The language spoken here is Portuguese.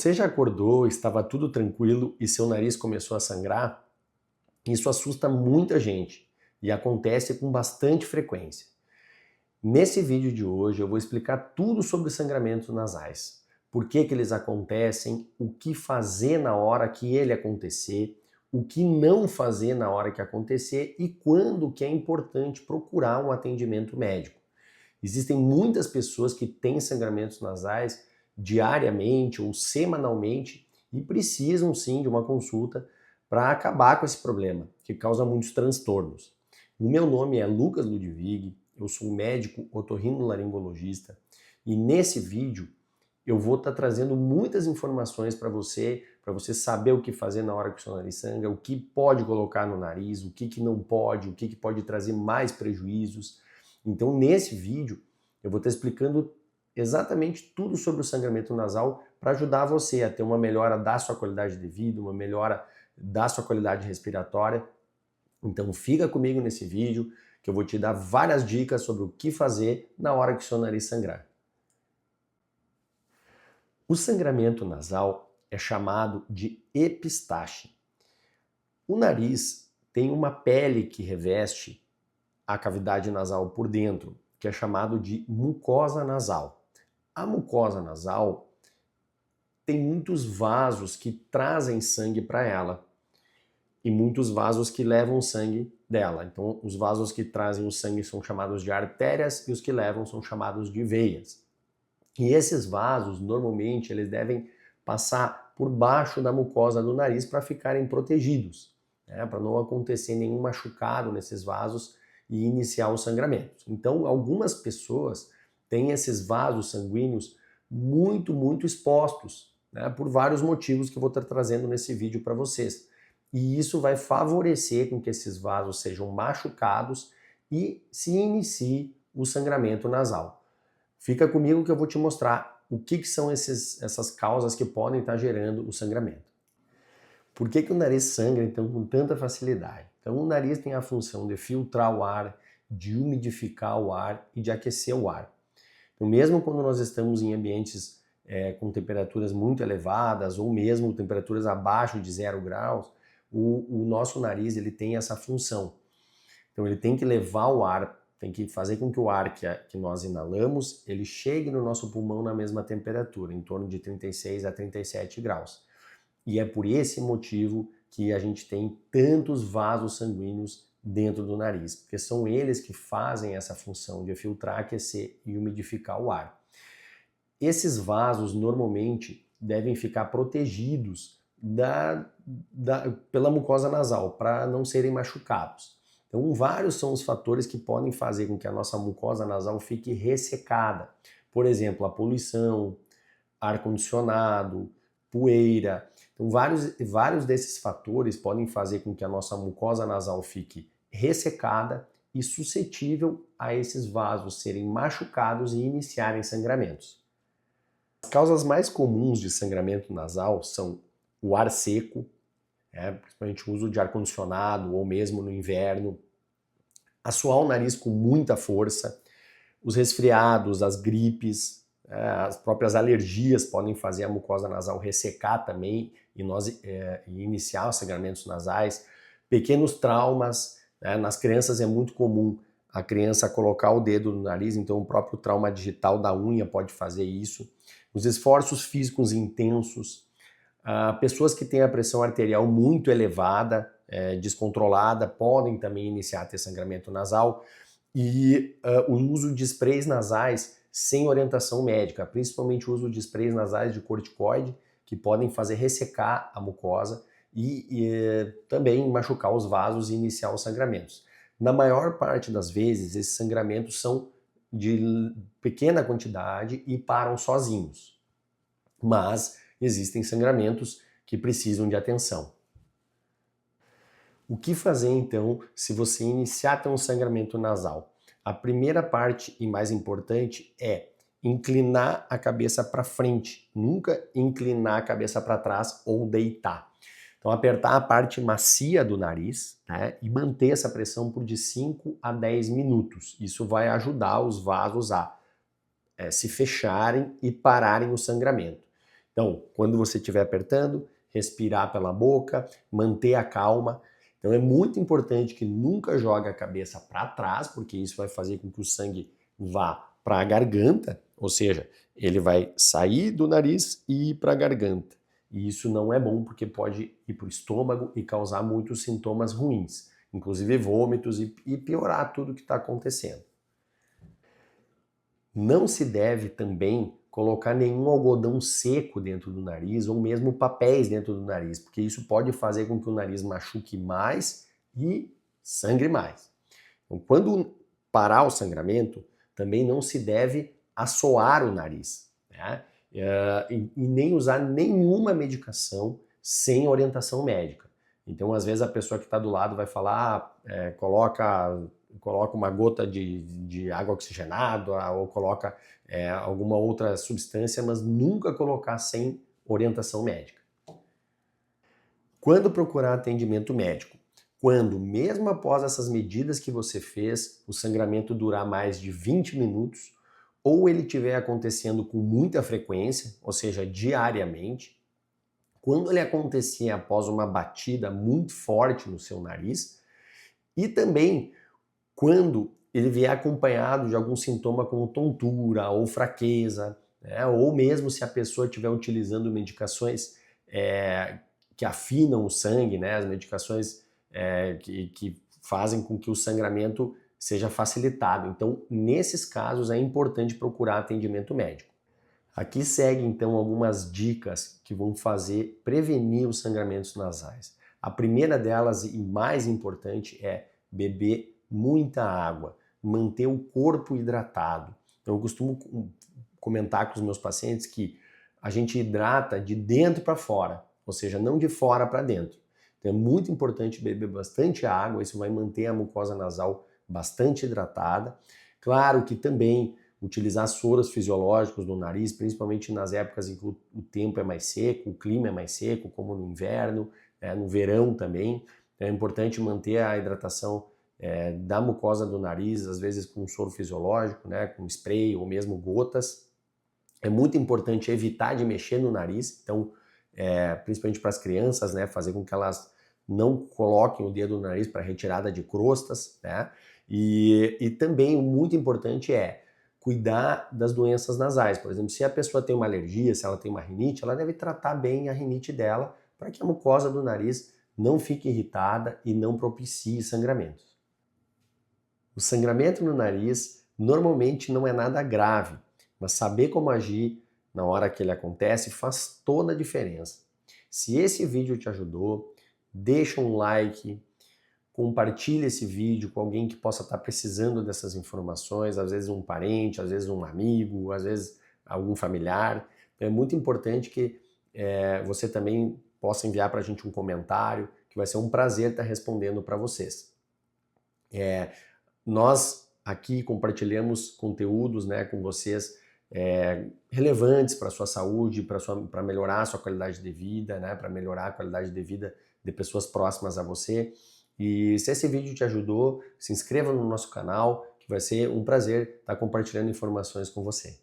Você já acordou, estava tudo tranquilo e seu nariz começou a sangrar? Isso assusta muita gente e acontece com bastante frequência. Nesse vídeo de hoje eu vou explicar tudo sobre sangramentos nasais. Por que eles acontecem, o que fazer na hora que ele acontecer, o que não fazer na hora que acontecer e quando que é importante procurar um atendimento médico. Existem muitas pessoas que têm sangramentos nasais diariamente ou semanalmente e precisam sim de uma consulta para acabar com esse problema, que causa muitos transtornos. O meu nome é Lucas Ludwig, eu sou médico otorrinolaringologista e nesse vídeo eu vou estar trazendo muitas informações para você saber o que fazer na hora que o seu nariz sangra, o que pode colocar no nariz, o que não pode, o que pode trazer mais prejuízos. Então, nesse vídeo, eu vou estar explicando exatamente tudo sobre o sangramento nasal para ajudar você a ter uma melhora da sua qualidade de vida, uma melhora da sua qualidade respiratória. Então, fica comigo nesse vídeo que eu vou te dar várias dicas sobre o que fazer na hora que o seu nariz sangrar. O sangramento nasal é chamado de epistaxe. O nariz tem uma pele que reveste a cavidade nasal por dentro, que é chamado de mucosa nasal. A mucosa nasal tem muitos vasos que trazem sangue para ela e muitos vasos que levam sangue dela. Então, os vasos que trazem o sangue são chamados de artérias e os que levam são chamados de veias. E esses vasos, normalmente, eles devem passar por baixo da mucosa do nariz para ficarem protegidos, né? Para não acontecer nenhum machucado nesses vasos e iniciar os sangramentos. Então, algumas pessoas têm esses vasos sanguíneos muito expostos, né? Por vários motivos que eu vou estar trazendo nesse vídeo para vocês. E isso vai favorecer com que esses vasos sejam machucados e se inicie o sangramento nasal. Fica comigo que eu vou te mostrar o que são essas causas que podem estar gerando o sangramento. Por que o nariz sangra então com tanta facilidade? Então o nariz tem a função de filtrar o ar, de umidificar o ar e de aquecer o ar. Então mesmo quando nós estamos em ambientes com temperaturas muito elevadas ou mesmo temperaturas abaixo de 0 graus, o nosso nariz ele tem essa função. Então ele tem que levar o ar, tem que fazer com que o ar que nós inalamos, ele chegue no nosso pulmão na mesma temperatura, em torno de 36 a 37 graus. E é por esse motivo que a gente tem tantos vasos sanguíneos dentro do nariz, porque são eles que fazem essa função de filtrar, aquecer e umidificar o ar. Esses vasos normalmente devem ficar protegidos pela mucosa nasal, para não serem machucados. Então, vários são os fatores que podem fazer com que a nossa mucosa nasal fique ressecada. Por exemplo, a poluição, ar-condicionado, poeira. Então, vários desses fatores podem fazer com que a nossa mucosa nasal fique ressecada e suscetível a esses vasos serem machucados e iniciarem sangramentos. As causas mais comuns de sangramento nasal são o ar seco, principalmente o uso de ar-condicionado ou mesmo no inverno, assoar o nariz com muita força, os resfriados, as gripes, as próprias alergias podem fazer a mucosa nasal ressecar também e iniciar os sangramentos nasais, pequenos traumas, nas crianças é muito comum a criança colocar o dedo no nariz, então o próprio trauma digital da unha pode fazer isso, os esforços físicos intensos, pessoas que têm a pressão arterial muito elevada, descontrolada, podem também iniciar a ter sangramento nasal e o uso de sprays nasais sem orientação médica, principalmente o uso de sprays nasais de corticoide, que podem fazer ressecar a mucosa e também machucar os vasos e iniciar os sangramentos. Na maior parte das vezes, esses sangramentos são de pequena quantidade e param sozinhos, mas existem sangramentos que precisam de atenção. O que fazer então se você iniciar a ter um sangramento nasal? A primeira parte e mais importante é inclinar a cabeça para frente, nunca inclinar a cabeça para trás ou deitar. Então apertar a parte macia do nariz, né, e manter essa pressão por de 5 a 10 minutos. Isso vai ajudar os vasos a se fecharem e pararem o sangramento. Então, quando você estiver apertando, respirar pela boca, manter a calma. Então é muito importante que nunca jogue a cabeça para trás, porque isso vai fazer com que o sangue vá para a garganta, ou seja, ele vai sair do nariz e ir para a garganta. E isso não é bom porque pode ir para o estômago e causar muitos sintomas ruins, inclusive vômitos e piorar tudo o que está acontecendo. Não se deve também colocar nenhum algodão seco dentro do nariz ou mesmo papéis dentro do nariz, porque isso pode fazer com que o nariz machuque mais e sangre mais. Então, quando parar o sangramento, também não se deve assoar o nariz, né? E nem usar nenhuma medicação sem orientação médica. Então, às vezes, a pessoa que está do lado vai falar, coloca uma gota de água oxigenada ou coloca alguma outra substância, mas nunca colocar sem orientação médica. Quando procurar atendimento médico? Quando, mesmo após essas medidas que você fez, o sangramento durar mais de 20 minutos, ou ele estiver acontecendo com muita frequência, ou seja, diariamente, quando ele acontecer após uma batida muito forte no seu nariz, e também quando ele vier acompanhado de algum sintoma como tontura ou fraqueza, né? Ou mesmo se a pessoa estiver utilizando medicações que afinam o sangue, né? As medicações que fazem com que o sangramento seja facilitado. Então, nesses casos, é importante procurar atendimento médico. Aqui segue então algumas dicas que vão prevenir os sangramentos nasais. A primeira delas e mais importante é beber muita água, manter o corpo hidratado. Eu costumo comentar com os meus pacientes que a gente hidrata de dentro para fora, ou seja, não de fora para dentro. Então é muito importante beber bastante água, isso vai manter a mucosa nasal bastante hidratada. Claro que também utilizar soros fisiológicos no nariz, principalmente nas épocas em que o tempo é mais seco, o clima é mais seco, como no inverno, no verão também. Então é importante manter a hidratação da mucosa do nariz, às vezes com soro fisiológico, né, com spray ou mesmo gotas. É muito importante evitar de mexer no nariz, então, principalmente para as crianças, né, fazer com que elas não coloquem o dedo no nariz para retirada de crostas, né? E também muito importante cuidar das doenças nasais. Por exemplo, se a pessoa tem uma alergia, se ela tem uma rinite, ela deve tratar bem a rinite dela para que a mucosa do nariz não fique irritada e não propicie sangramentos. O sangramento no nariz normalmente não é nada grave, mas saber como agir na hora que ele acontece faz toda a diferença. Se esse vídeo te ajudou, deixa um like, compartilhe esse vídeo com alguém que possa estar precisando dessas informações, às vezes um parente, às vezes um amigo, às vezes algum familiar. Então é muito importante que você também possa enviar para a gente um comentário, que vai ser um prazer estar respondendo para vocês. Nós aqui compartilhamos conteúdos, né, com vocês relevantes para a sua saúde, para melhorar a sua qualidade de vida, né, para melhorar a qualidade de vida de pessoas próximas a você. E se esse vídeo te ajudou, se inscreva no nosso canal, que vai ser um prazer estar compartilhando informações com você.